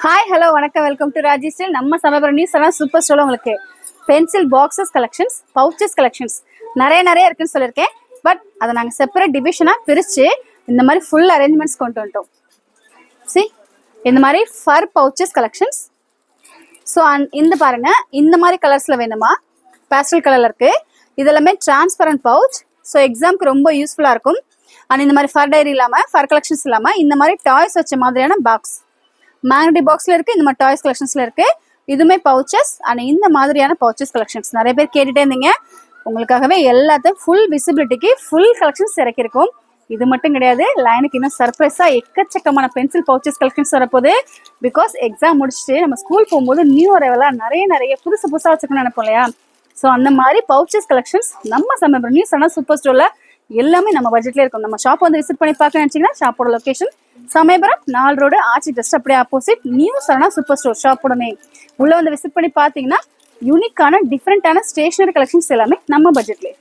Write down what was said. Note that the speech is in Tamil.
ஹாய் ஹலோ வணக்கம் வெல்கம் டு ராஜி ஸ்டைல். நம்ம சமயபுரம் நியூஸ் எல்லாம் சூப்பர் ஸ்டோரில் உங்களுக்கு pencil boxes collections, pouches collections நிறைய இருக்குன்னு சொல்லியிருக்கேன். பட் அதை நாங்கள் செப்பரேட் டிவிஷனாக பிரித்து இந்த மாதிரி ஃபுல் அரேஞ்ச்மெண்ட்ஸ் கொண்டு வந்துட்டோம். இந்த மாதிரி ஃபர் பவுச்சஸ் கலெக்ஷன்ஸ். ஸோ இந்த பாருங்க, இந்த மாதிரி கலர்ஸில் வேணுமா? பேஸ்டல் கலரில் இருக்குது. இதெல்லாமே டிரான்ஸ்பரண்ட் பவுச். ஸோ எக்ஸாம்க்கு ரொம்ப யூஸ்ஃபுல்லாக இருக்கும். அண்ட் இந்த மாதிரி ஃபர் டைரி இல்லாமல், ஃபர் கலெக்ஷன்ஸ் இல்லாமல் இந்த மாதிரி டாய்ஸ் வச்ச மாதிரியான பாக்ஸ் மேக்னெட்டிக் பாக்ஸ்ல இருக்கு. இந்த மாதிரி டாய்ஸ் கலெக்ஷன்ஸ்ல இருக்கு. இதுமே பவுச்சஸ் அண்ட் இந்த மாதிரியான பவுச்சஸ் கலெக்ஷன்ஸ் நிறைய பேர் கேட்டுட்டே இருந்தீங்க. உங்களுக்காகவே எல்லாத்தையும் ஃபுல் விசிபிலிட்டிக்கு ஃபுல் கலெக்ஷன்ஸ் இறக்கிருக்கும். இது மட்டும் கிடையாது, லைனுக்கு இன்னும் சர்ப்ரைஸா எக்கச்சக்கமான பென்சில் பவுச்சஸ் கலெக்ஷன்ஸ் வரப்போகுது. பிகாஸ் எக்ஸாம் முடிச்சுட்டு நம்ம ஸ்கூல் போகும்போது நியூ அரைவலா நிறைய புதுசா வச்சுக்கணும்னு நினைப்போம் இல்லையா? ஸோ அந்த மாதிரி பவுச்சஸ் கலெக்ஷன்ஸ் நம்ம சமயபுரம் நியூஸ் ஆனால் சூப்பர் ஸ்டோர்ல எல்லாமே நம்ம பட்ஜெட்ல இருக்கும். நம்ம ஷாப் வந்து விசிட் பண்ணி பார்க்க நினைச்சீங்கன்னா ஷாப்போட location Samayapuram 4 road arch just அப்படியே opposite new Sarana super store ஷாப்போட நேம். உள்ள வந்து விசிட் பண்ணி பார்த்தீங்கன்னா யூனிக்கான டிஃப்ரெண்டான ஸ்டேஷனரி கலெக்ஷன்ஸ் எல்லாமே நம்ம பட்ஜெட்லேயே.